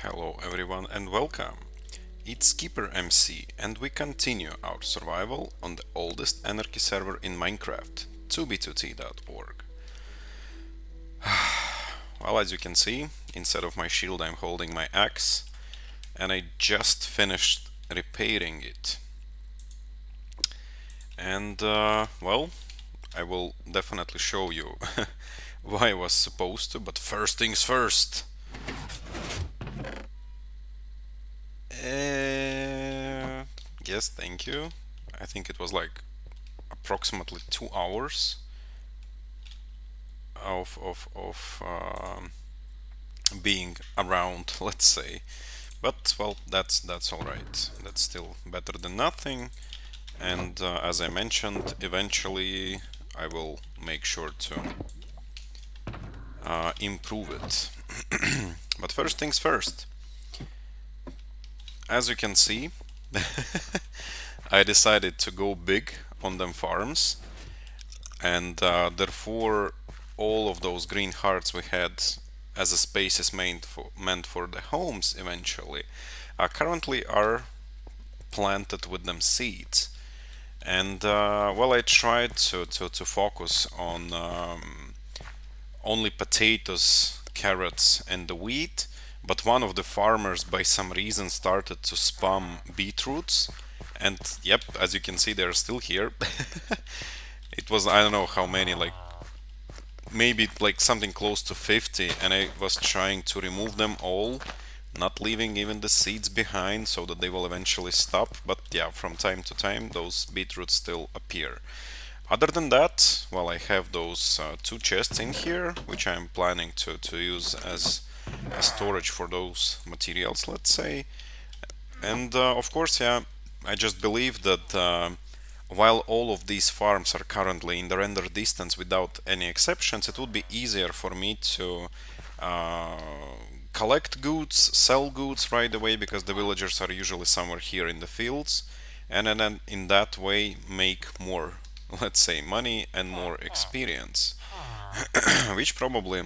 Hello everyone and welcome. It's KeeperMC and we continue our survival on the oldest anarchy server in Minecraft, 2b2t.org. Well, as you can see, instead of my shield I'm holding my axe and I just finished repairing it. And well, I will definitely show you why I was supposed to, but first things first. Yes, thank you. I think it was like approximately 2 hours of being around, let's say. But well, that's all right. That's still better than nothing. And as I mentioned, eventually I will make sure to improve it. But first things first. As you can see, I decided to go big on them farms, and therefore all of those green hearts we had as a space is meant for the homes eventually currently are planted with them seeds. And well, I tried to focus on only potatoes, carrots and the wheat, but one of the farmers by some reason started to spam beetroots, and yep, as you can see they're still here. It was, I don't know how many, like maybe like something close to 50, and I was trying to remove them all, not leaving even the seeds behind so that they will eventually stop. But yeah, from time to time those beetroots still appear. Other than that, well, I have those two chests in here which I'm planning to use as a storage for those materials, let's say. And of course, yeah, I just believe that while all of these farms are currently in the render distance without any exceptions, it would be easier for me to uh, collect goods, sell goods right away, because the villagers are usually somewhere here in the fields, and then in that way make more, let's say, money and more experience, which probably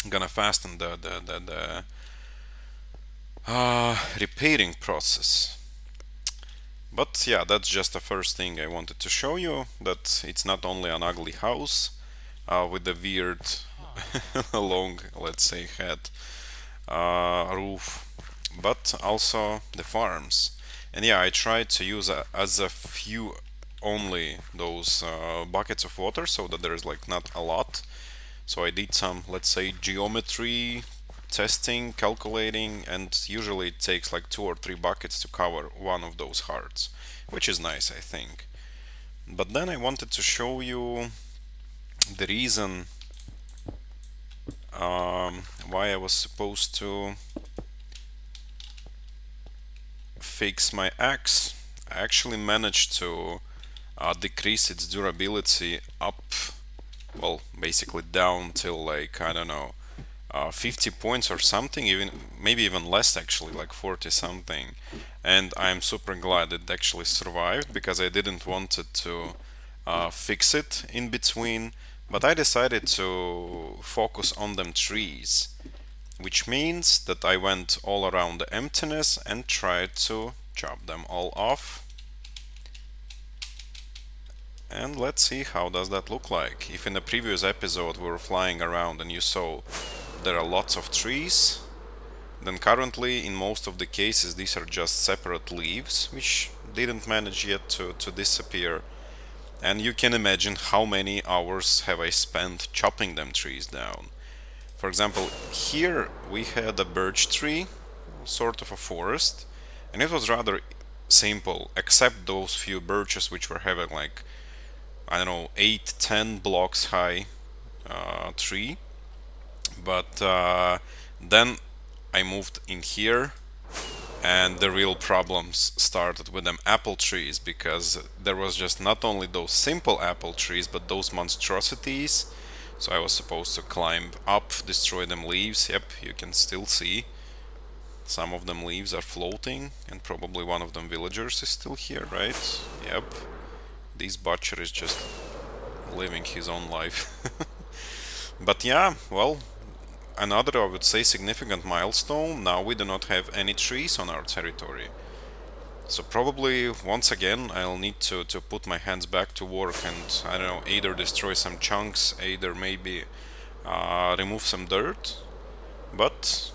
gonna fasten the repairing process. But yeah, that's just the first thing I wanted to show you, that it's not only an ugly house with a weird long, let's say, head roof, but also the farms. And yeah, I tried to use as a few only those buckets of water so that there's like not a lot. So I did some, let's say, geometry testing, calculating, and usually it takes like 2 or 3 buckets to cover one of those hearts, which is nice, I think. But then I wanted to show you the reason why I was supposed to fix my axe. I actually managed to decrease its durability up, well, basically down till like, I don't know, 50 points or something, even maybe even less, actually like 40 something. And I'm super glad it actually survived, because I didn't want it to fix it in between, but I decided to focus on them trees, which means that I went all around the emptiness and tried to chop them all off. And let's see how does that look like. If in the previous episode we were flying around and you saw there are lots of trees, then currently in most of the cases these are just separate leaves which didn't manage yet to disappear. And you can imagine how many hours have I spent chopping them trees down. For example, here we had a birch tree, sort of a forest, and it was rather simple, except those few birches which were having like, I don't know, 8-10 blocks high tree. But then I moved in here, and the real problems started with them apple trees, because there was just not only those simple apple trees but those monstrosities. So I was supposed to climb up, destroy them leaves. Yep, you can still see some of them leaves are floating, and probably one of them villagers is still here, right? Yep, this butcher is just living his own life. But yeah, well, another, I would say, significant milestone. Now we do not have any trees on our territory. So probably once again I'll need to put my hands back to work and, I don't know, either destroy some chunks, either maybe remove some dirt. But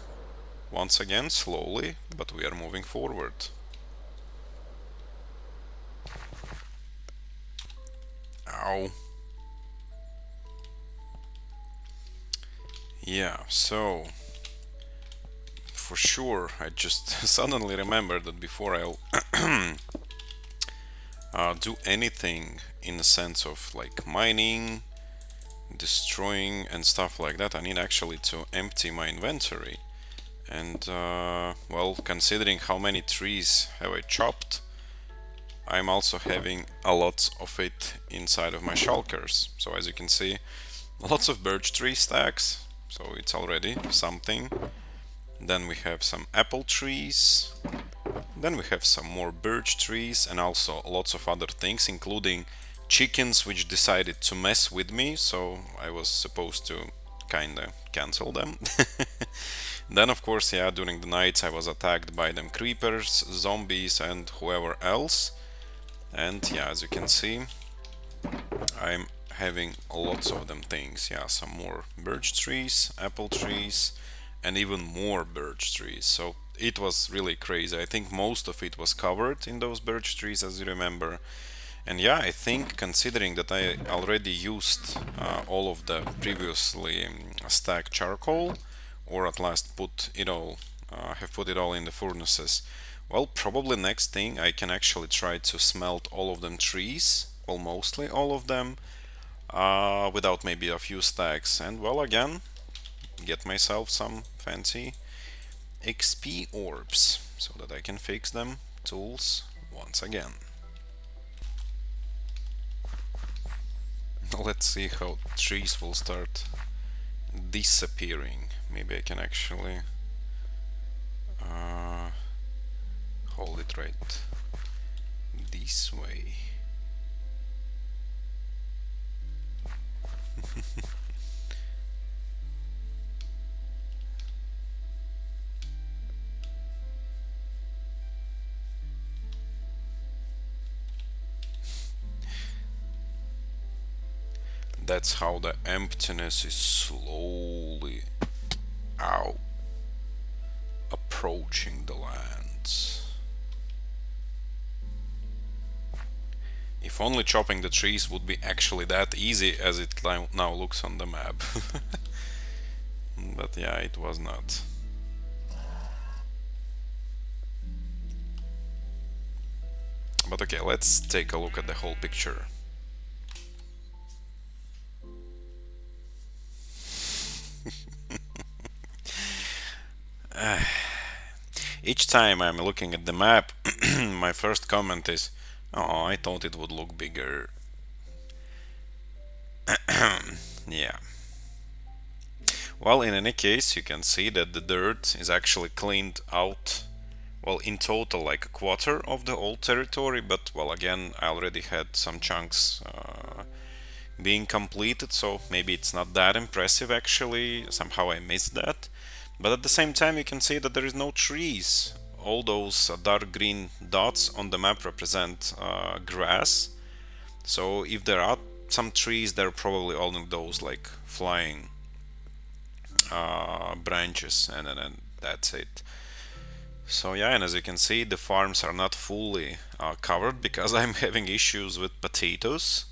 once again, slowly, but we are moving forward. Ow. Yeah, so for sure, I just suddenly remembered that before I'll do anything in the sense of like mining, destroying and stuff like that, I need actually to empty my inventory. And well, considering how many trees have I chopped, I'm also having a lot of it inside of my shulkers. So as you can see, lots of birch tree stacks, so it's already something. Then we have some apple trees. Then we have some more birch trees and also lots of other things, including chickens which decided to mess with me, so I was supposed to kinda cancel them. Then of course, yeah, during the nights I was attacked by them creepers, zombies and whoever else. And yeah, as you can see, I'm having lots of them things. Yeah, some more birch trees, apple trees, and even more birch trees. So it was really crazy. I think most of it was covered in those birch trees, as you remember. And yeah, I think considering that I already used all of the previously stacked charcoal, or at last put it all, have put it all in the furnaces, well, probably next thing I can actually try to smelt all of them trees, well, mostly all of them, without maybe a few stacks. And well, again, get myself some fancy XP orbs so that I can fix them tools once again. Let's see how trees will start disappearing. Maybe I can actually hold it right this way. That's how the emptiness is slowly, ow, approaching the lands. If only chopping the trees would be actually that easy as it now looks on the map. But yeah, it was not. But okay, let's take a look at the whole picture. Each time I'm looking at the map, my first comment is, oh, I thought it would look bigger. Yeah. Well, in any case, you can see that the dirt is actually cleaned out. Well, in total, like a quarter of the old territory, but well, again, I already had some chunks being completed, so maybe it's not that impressive actually. Somehow I missed that. But at the same time, you can see that there is no trees. All those dark green dots on the map represent grass. So if there are some trees, they're probably only those like flying branches, and that's it. So yeah, and as you can see, the farms are not fully covered because I'm having issues with potatoes,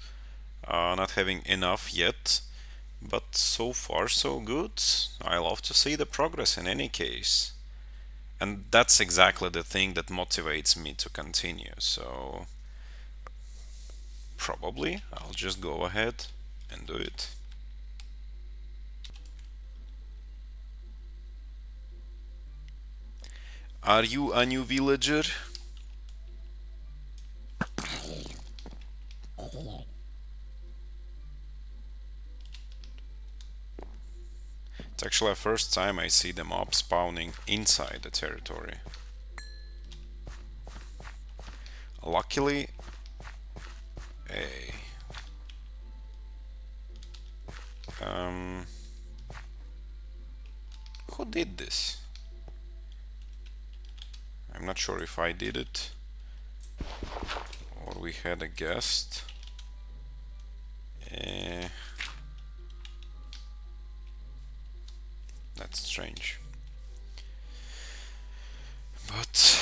not having enough yet. But so far so good. I love to see the progress in any case. And that's exactly the thing that motivates me to continue. So probably I'll just go ahead and do it. Are you a new villager? It's actually the first time I see the mob spawning inside the territory. Luckily, hey, Who did this? I'm not sure if I did it or we had a guest. That's strange. But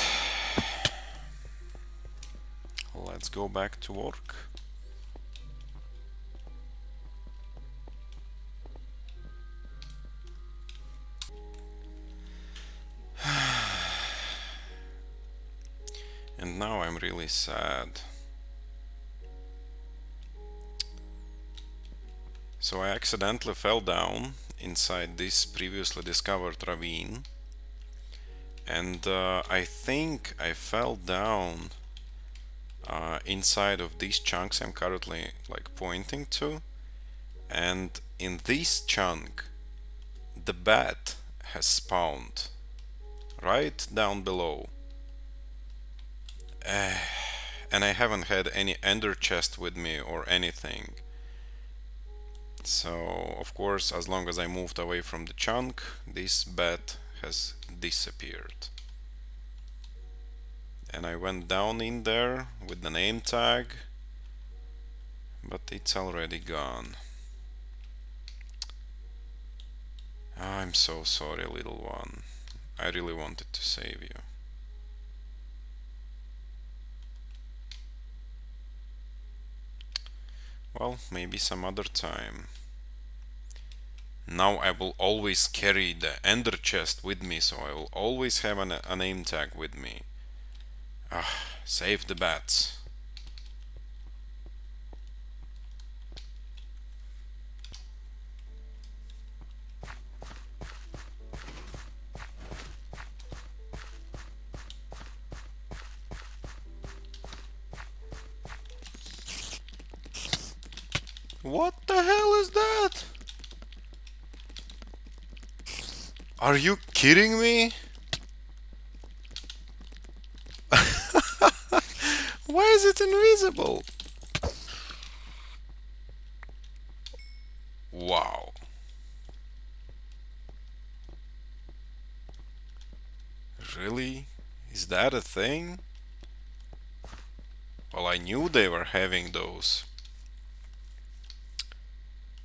let's go back to work. And now I'm really sad. So I accidentally fell down inside this previously discovered ravine, and I think I fell down inside of these chunks I'm currently like pointing to, and in this chunk the bat has spawned right down below. And I haven't had any ender chest with me or anything. So, of course, as long as I moved away from the chunk, this bat has disappeared. And I went down in there with the name tag, but it's already gone. I'm so sorry, little one. I really wanted to save you. Well, maybe some other time. Now I will always carry the ender chest with me, so I will always have a name tag with me. Save the bats. What the hell is that? Are you kidding me? Why is it invisible? Wow. Really? Is that a thing? Well, I knew they were having those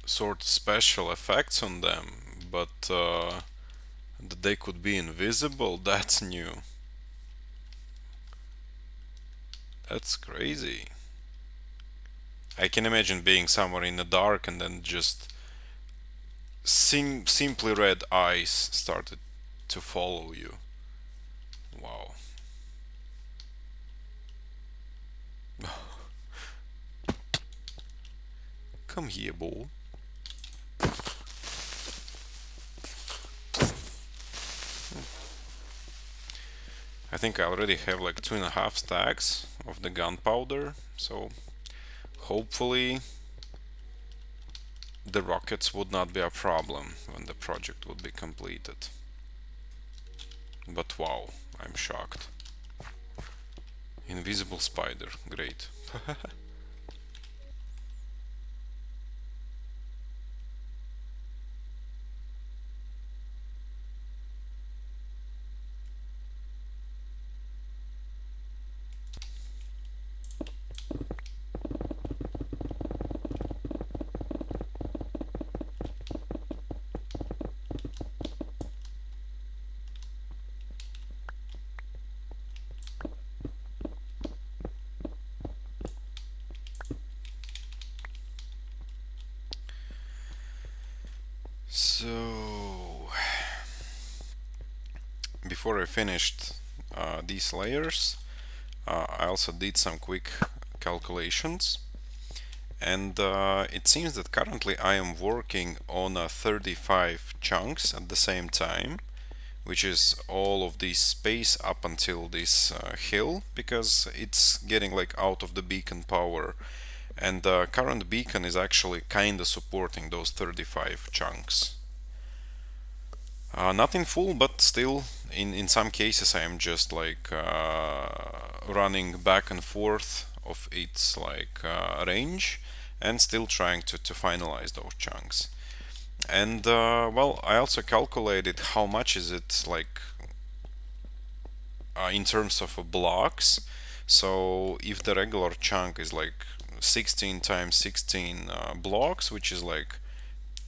sort of special effects on them, but that they could be invisible, that's new. That's crazy. I can imagine being somewhere in the dark and then just simply red eyes started to follow you. Wow. Come here, boy. I think I already have like 2.5 stacks of the gunpowder, so hopefully the rockets would not be a problem when the project would be completed. But wow, I'm shocked. Invisible spider, great. So, before I finished these layers, I also did some quick calculations, and it seems that currently I am working on 35 chunks at the same time, which is all of this space up until this hill, because it's getting like out of the beacon power, and the current beacon is actually kinda supporting those 35 chunks. Not in full, but still, in some cases I am just like running back and forth of its like range and still trying to finalize those chunks. And well, I also calculated how much is it like in terms of blocks. So if the regular chunk is like 16 times 16 blocks, which is like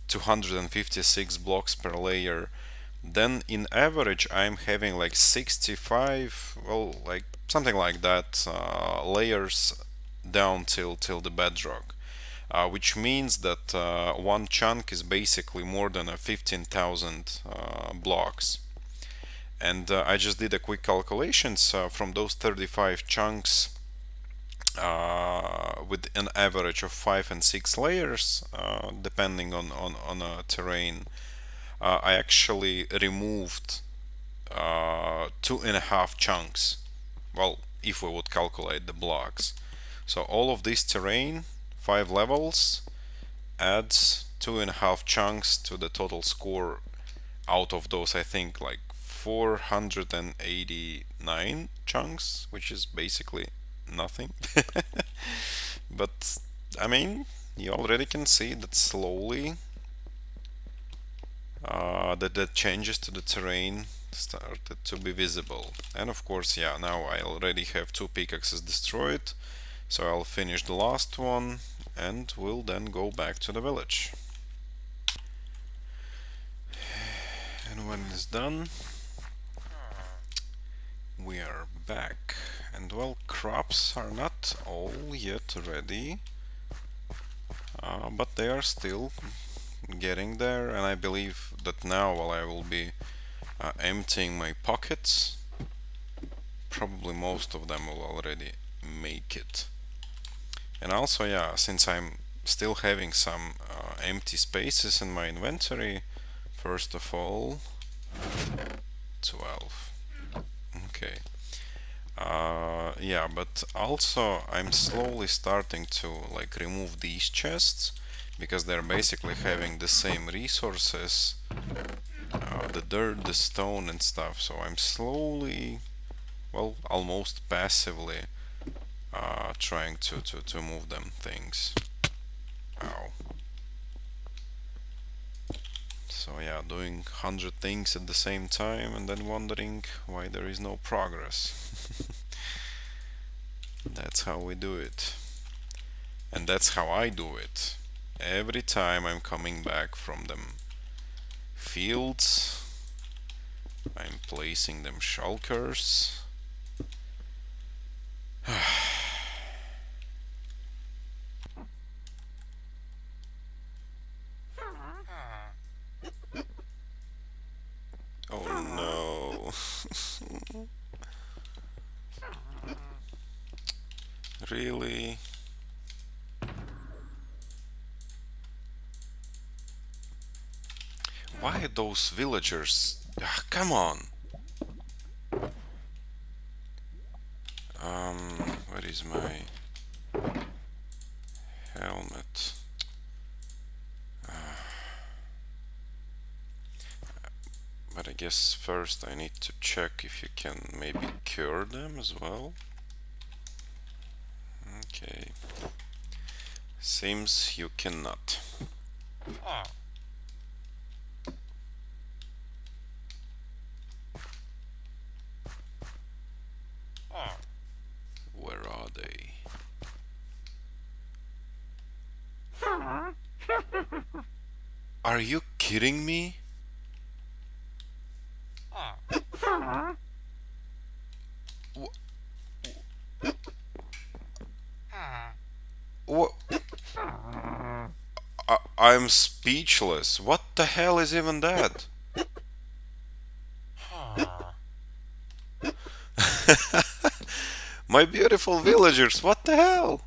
256 blocks per layer, then in average I'm having like 65, well, like something like that, layers down till the bedrock, which means that one chunk is basically more than 15,000 blocks. And I just did a quick calculations from those 35 chunks with an average of 5 and 6 layers, depending on a terrain. I actually removed 2.5 chunks. Well, if we would calculate the blocks. So all of this terrain, 5 levels, adds 2.5 chunks to the total score. Out of those, I think like 489 chunks, which is basically nothing. But I mean, you already can see that slowly that the changes to the terrain started to be visible. And of course, yeah, now I already have 2 pickaxes destroyed, so I'll finish the last one and we'll then go back to the village. And when it's done, we are back. And well, crops are not all yet ready, but they are still getting there, and I believe that now, while I will be emptying my pockets, probably most of them will already make it. And also, yeah, since I'm still having some empty spaces in my inventory, first of all, 12. Okay. Yeah, but also I'm slowly starting to like remove these chests because they're basically having the same resources, the dirt, the stone and stuff. So I'm slowly, well, almost passively trying to move them things. Ow. So yeah, doing 100 things at the same time and then wondering why there is no progress. That's how we do it. And that's how I do it. Every time I'm coming back from them fields, I'm placing them shulkers. Oh no. Really? Why those villagers? Come on. Where is my helmet? But I guess first I need to check if you can maybe cure them as well. Okay. Seems you cannot. Where are they? Are you kidding me? What? I'm speechless. What the hell is even that? My beautiful villagers, what the hell?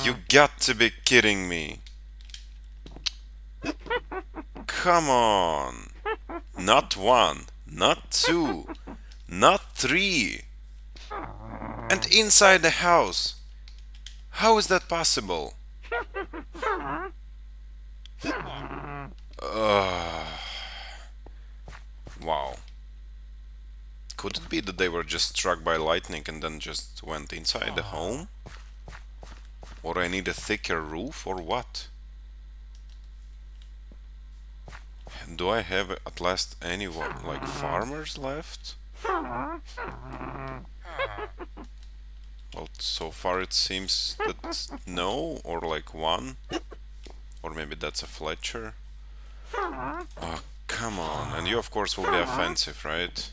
You got to be kidding me. Come on. Not one, not two, not three. And inside the house. How is that possible? Wow. Could it be that they were just struck by lightning and then just went inside the home? Or I need a thicker roof or what? Do I have at last anyone, like farmers left? Well, so far it seems that no, or like one. Or maybe that's a Fletcher. Oh, come on. And you, of course, will be offensive, right?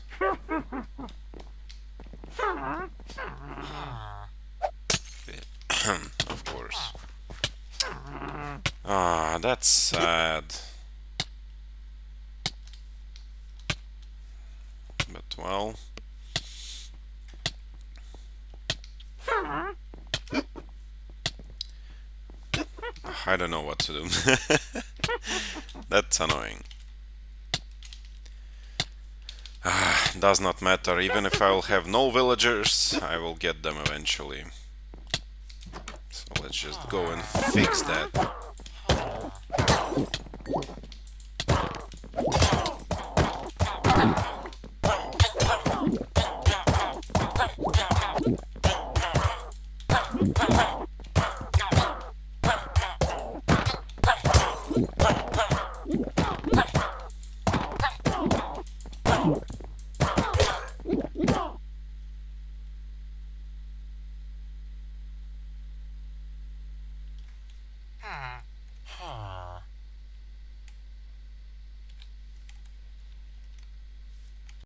Of course. Ah, that's sad. But, well... I don't know what to do. That's annoying. Does not matter. Even if I will have no villagers, I will get them eventually. So let's just go and fix that.